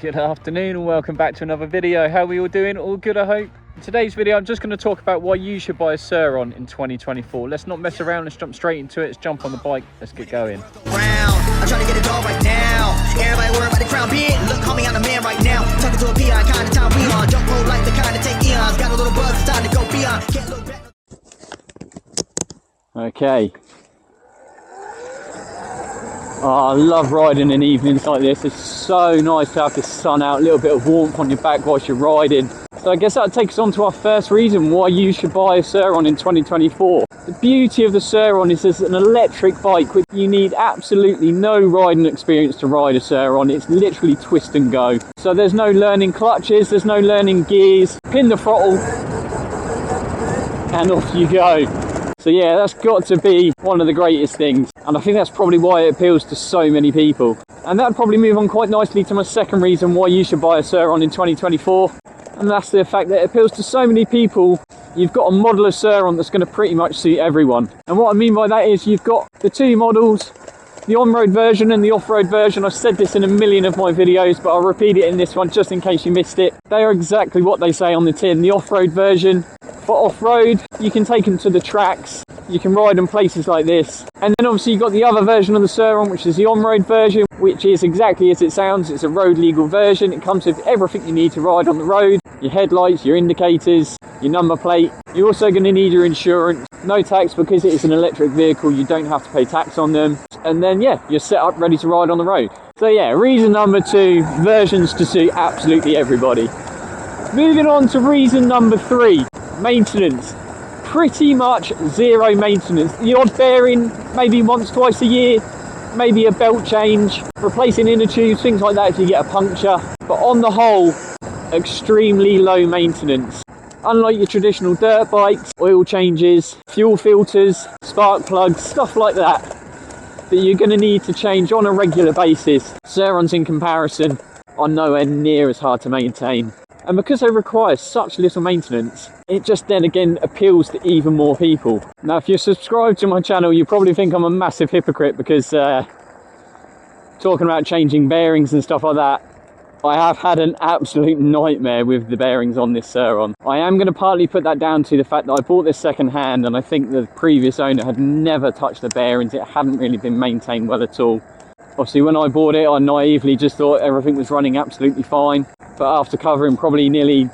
Good afternoon and welcome back to another video. How are we all doing? All good, I hope. In today's video, I'm just going to talk about why you should buy a Surron in 2024. Let's not mess around, let's jump straight into it. Let's jump on the bike, let's get going. I'm trying to get it all right now. Everybody worry about the crown being. Look, homie, I'm the man right now. Talking to a peon, kind of time we on. Jump roll like the kind of take eons. Got a little buzz, it's time to go beyond. Can't look back. Okay. Oh, I love riding in evenings like this. It's so nice to have the sun out, a little bit of warmth on your back whilst you're riding. So I guess that takes us on to our first reason why you should buy a Surron in 2024. The beauty of the Surron is it's an electric bike, which you need absolutely no riding experience to ride a Surron. It's literally twist and go. So there's no learning clutches, there's no learning gears. Pin the throttle and off you go. So yeah, that's got to be one of the greatest things. And I think that's probably why it appeals to so many people. And that'd probably move on quite nicely to my second reason why you should buy a Surron in 2024. And that's the fact that it appeals to so many people. You've got a model of Surron that's going to pretty much suit everyone. And what I mean by that is you've got the two models, the on-road version and the off-road version. I've said this in a million of my videos, but I'll repeat it in this one just in case you missed it. They are exactly what they say on the tin. The off-road version, for off-road, you can take them to the tracks, you can ride them places like this. And then obviously you've got the other version of the Surron, which is the on-road version, which is exactly as it sounds. It's a road legal version. It comes with everything you need to ride on the road. Your headlights, your indicators, your number plate. You're also going to need your insurance. No tax because it is an electric vehicle. You don't have to pay tax on them. And then yeah, you're set up ready to ride on the road. So yeah, reason number two, versions to suit absolutely everybody. Moving on to reason number three, maintenance. Pretty much zero maintenance. The odd bearing, maybe once, twice a year, maybe a belt change, replacing inner tubes, things like that if you get a puncture. But on the whole, extremely low maintenance. Unlike your traditional dirt bikes, oil changes, fuel filters, spark plugs, stuff like that you're going to need to change on a regular basis. Surrons in comparison are nowhere near as hard to maintain. And because they require such little maintenance, it just then again appeals to even more people. Now, if you're subscribed to my channel, you probably think I'm a massive hypocrite because talking about changing bearings and stuff like that, I have had an absolute nightmare with the bearings on this Surron. I am going to partly put that down to the fact that I bought this second hand and I think the previous owner had never touched the bearings. It hadn't really been maintained well at all. Obviously when I bought it, I naively just thought everything was running absolutely fine. But after covering probably nearly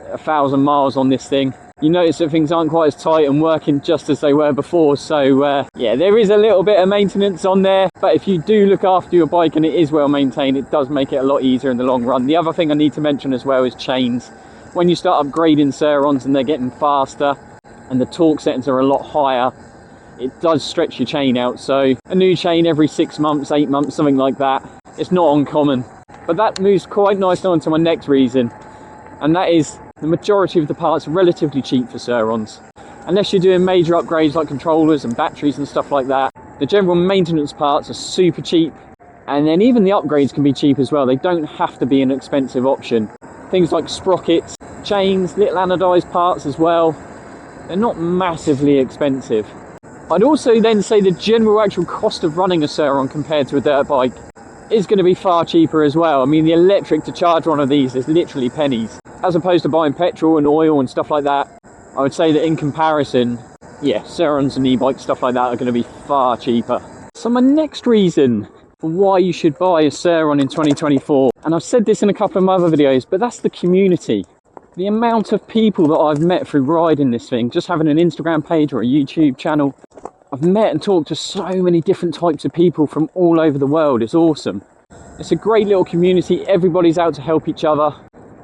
1,000 miles on this thing, you notice that things aren't quite as tight and working just as they were before. So yeah, there is a little bit of maintenance on there, but if you do look after your bike and it is well maintained, it does make it a lot easier in the long run. The other thing I need to mention as well is chains. When you start upgrading Surrons and they're getting faster and the torque settings are a lot higher, it does stretch your chain out. So a new chain every 6 months, 8 months, something like that, it's not uncommon. But that moves quite nicely on to my next reason, and that is the majority of the parts are relatively cheap for Surrons. Unless you're doing major upgrades like controllers and batteries and stuff like that, the general maintenance parts are super cheap. And then even the upgrades can be cheap as well. They don't have to be an expensive option. Things like sprockets, chains, little anodized parts as well, they're not massively expensive. I'd also then say the general actual cost of running a Surron compared to a dirt bike is going to be far cheaper as well. I mean, the electric to charge one of these is literally pennies. As opposed to buying petrol and oil and stuff like that, I would say that in comparison, yeah, Surrons and e-bikes, stuff like that are going to be far cheaper. So my next reason for why you should buy a Surron in 2024, and I've said this in a couple of my other videos, but that's the community. The amount of people that I've met through riding this thing, just having an Instagram page or a YouTube channel, I've met and talked to so many different types of people from all over the world. It's awesome. It's a great little community. Everybody's out to help each other.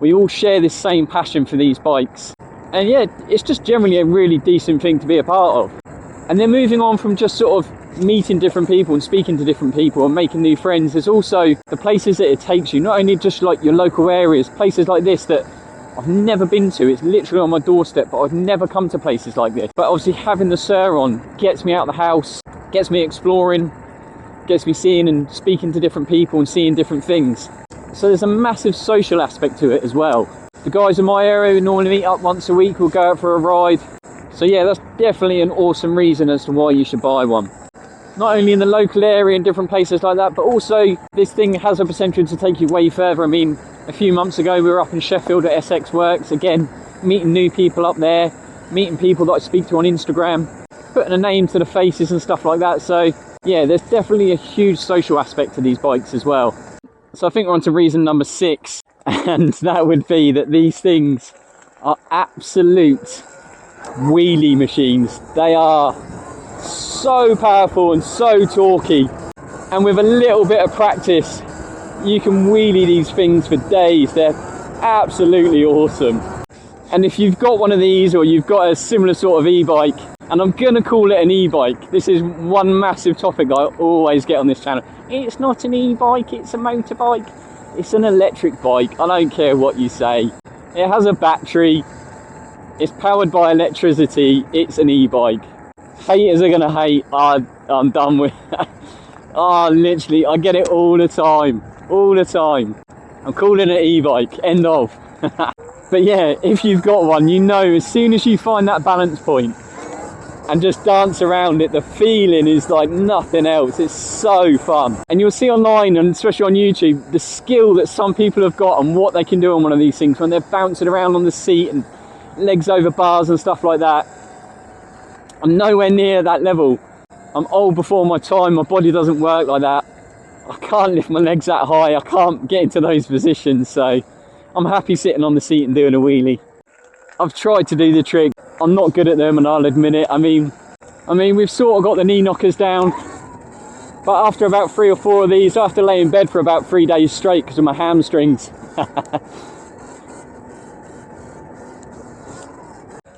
We all share this same passion for these bikes. And yeah, it's just generally a really decent thing to be a part of. And then moving on from just sort of meeting different people and speaking to different people and making new friends, there's also the places that it takes you. Not only just like your local areas, places like this that I've never been to. It's literally on my doorstep, but I've never come to places like this. But obviously having the Surron gets me out of the house, gets me exploring, gets me seeing and speaking to different people and seeing different things. So there's a massive social aspect to it as well. The guys in my area who normally meet up once a week will go out for a ride. So yeah, that's definitely an awesome reason as to why you should buy one. not only in the local area and different places like that, but also this thing has a potential to take you way further. I mean, a few months ago we were up in Sheffield at SX Works, again, meeting new people up there, meeting people that I speak to on Instagram, putting a name to the faces and stuff like that. So yeah, there's definitely a huge social aspect to these bikes as well. So I think we're on to reason number 6, and that would be that these things are absolute wheelie machines. They are so powerful and so torquey, and with a little bit of practice you can wheelie these things for days. They're absolutely awesome. And if you've got one of these, or you've got a similar sort of e-bike, and I'm gonna call it an e-bike, this is one massive topic I always get on this channel. It's not an e-bike, it's a motorbike, it's an electric bike. I don't care what you say, it has a battery, it's powered by electricity, it's an e-bike. Haters are gonna hate. I'm done with that. Literally, I get it all the time. I'm calling it e-bike, end of. But yeah, if you've got one, you know, as soon as you find that balance point and just dance around it, the feeling is like nothing else. It's so fun. And you'll see online, and especially on YouTube, the skill that some people have got and what they can do on one of these things when they're bouncing around on the seat and legs over bars and stuff like that. I'm nowhere near that level. I'm old before my time, my body doesn't work like that. I can't lift my legs that high, I can't get into those positions, so I'm happy sitting on the seat and doing a wheelie. I've tried to do the trick, I'm not good at them, and I'll admit it. I mean we've sort of got the knee knockers down, but after about 3 or 4 of these I have to lay in bed for about 3 days straight because of my hamstrings.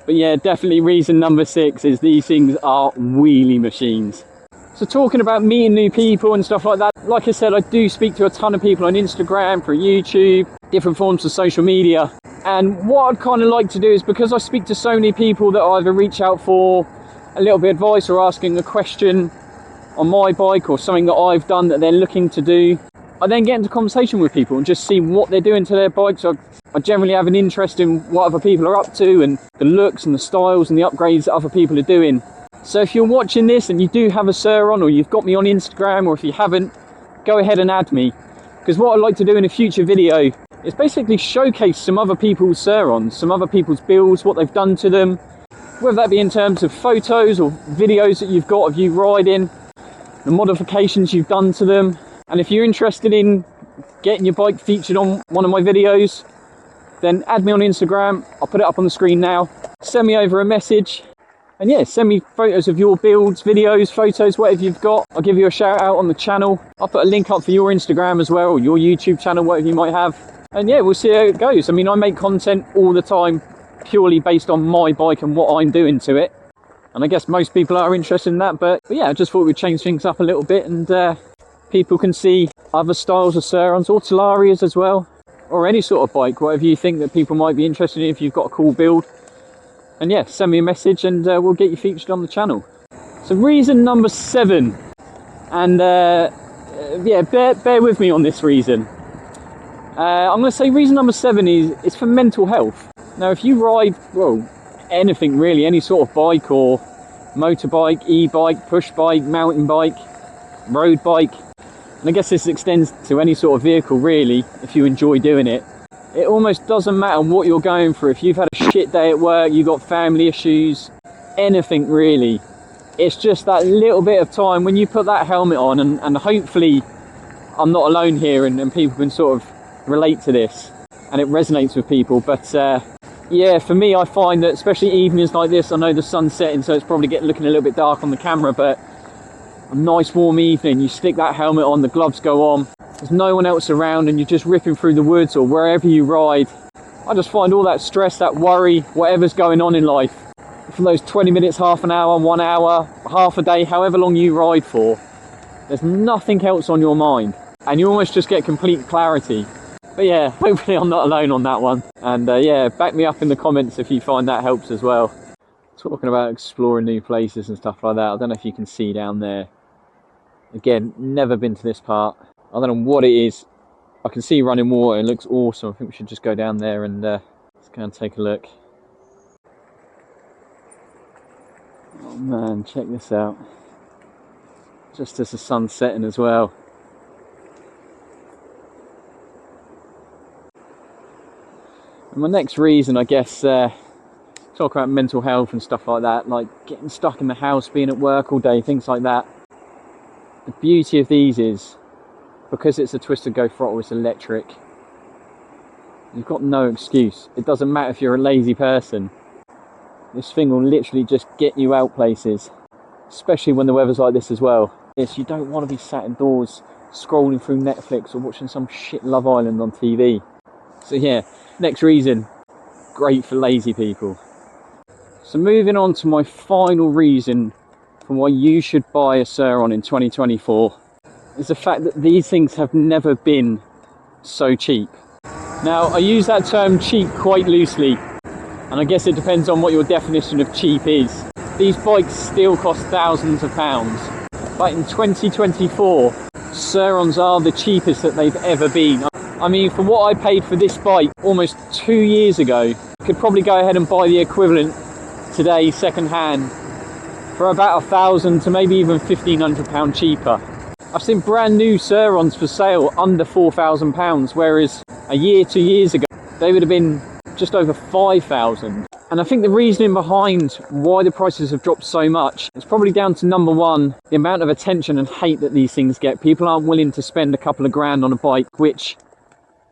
But yeah, definitely reason number 6 is these things are wheelie machines. So talking about meeting new people and stuff like that, like I said, I do speak to a ton of people on Instagram, through YouTube, different forms of social media. And what I'd kind of like to do is, because I speak to so many people that either reach out for a little bit of advice or asking a question on my bike or something that I've done that they're looking to do, I then get into conversation with people and just see what they're doing to their bikes. I generally have an interest in what other people are up to and the looks and the styles and the upgrades that other people are doing. So if you're watching this and you do have a Surron, or you've got me on Instagram, or if you haven't, go ahead and add me. Because what I'd like to do in a future video is basically showcase some other people's Surrons, some other people's builds, what they've done to them, whether that be in terms of photos or videos that you've got of you riding, the modifications you've done to them. And if you're interested in getting your bike featured on one of my videos, then add me on Instagram. I'll put it up on the screen now. Send me over a message, and yeah, send me photos of your builds, videos, photos, whatever you've got. I'll give you a shout out on the channel. I'll put a link up for your Instagram as well, or your YouTube channel, whatever you might have. And yeah, we'll see how it goes. I mean, I make content all the time purely based on my bike and what I'm doing to it. And I guess most people are interested in that, but yeah, I just thought we'd change things up a little bit, and people can see other styles of Surrons or Talarias as well, or any sort of bike, whatever you think that people might be interested in if you've got a cool build. And yeah, send me a message and we'll get you featured on the channel. So reason number 7, and yeah, bear with me on this reason. I'm going to say reason number 7 is for mental health. Now if you ride, well, anything really, any sort of bike or motorbike, e-bike, push bike, mountain bike, road bike, and I guess this extends to any sort of vehicle really, if you enjoy doing it. It almost doesn't matter what you're going through. If you've had a shit day at work, you've got family issues, anything really. It's just that little bit of time when you put that helmet on, and hopefully I'm not alone here, and people can sort of relate to this and it resonates with people. But yeah, for me, I find that especially evenings like this, I know the sun's setting, so it's probably looking a little bit dark on the camera, but a nice warm evening, you stick that helmet on, the gloves go on, there's no one else around, and you're just ripping through the woods or wherever you ride. I just find all that stress, that worry, whatever's going on in life, for those 20 minutes, half an hour, 1 hour, half a day, however long you ride for, there's nothing else on your mind, and you almost just get complete clarity. But yeah, hopefully I'm not alone on that one. And yeah, back me up in the comments if you find that helps as well. Talking about exploring new places and stuff like that, I don't know if you can see down there. Again, never been to this part. I don't know what it is. I can see running water, it looks awesome. I think we should just go down there and let's go and take a look. Oh man, check this out. just as the sun's setting as well. And my next reason, I guess, talk about mental health and stuff like that, like getting stuck in the house, being at work all day, things like that. The beauty of these is, because it's a twist and go throttle, it's electric. You've got no excuse. It doesn't matter if you're a lazy person. This thing will literally just get you out places, especially when the weather's like this as well. Yes, you don't want to be sat indoors scrolling through Netflix or watching some shit Love Island on TV. So yeah, next reason, great for lazy people. So moving on to my final reason for why you should buy a Surron in 2024 is the fact that these things have never been so cheap. Now, I use that term cheap quite loosely, and I guess it depends on what your definition of cheap is. These bikes still cost thousands of pounds, but in 2024, Surrons are the cheapest that they've ever been. I mean, for what I paid for this bike almost 2 years ago, you could probably go ahead and buy the equivalent today second hand for about £1,000 to maybe even £1,500 cheaper. I've seen brand new Surrons for sale under £4,000, whereas a year, 2 years ago, they would have been just over 5,000. And I think the reasoning behind why the prices have dropped so much is probably down to, number one, the amount of attention and hate that these things get. People aren't willing to spend a couple of grand on a bike which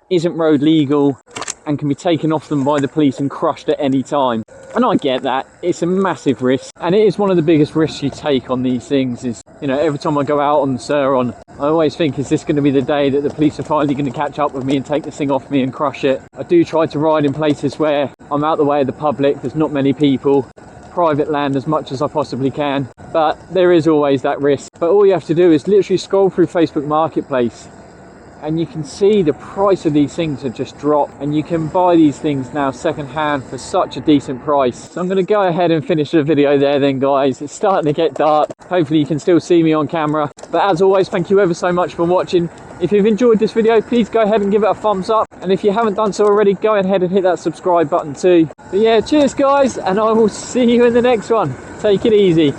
isn't road legal and can be taken off them by the police and crushed at any time. And I get that, it's a massive risk, and it is one of the biggest risks you take on these things. Is, you know, every time I go out on the Surron, I always think, is this going to be the day that the police are finally going to catch up with me and take this thing off me and crush it? I do try to ride in places where I'm out the way of the public, there's not many people, private land as much as I possibly can, but there is always that risk. But all you have to do is literally scroll through Facebook Marketplace, and you can see the price of these things have just dropped, and you can buy these things now second hand for such a decent price. So I'm going to go ahead and finish the video there then, guys. It's starting to get dark. Hopefully you can still see me on camera, but as always, thank you ever so much for watching. If you've enjoyed this video, please go ahead and give it a thumbs up, and if you haven't done so already, go ahead and hit that subscribe button too. But yeah, cheers guys, and I will see you in the next one. Take it easy.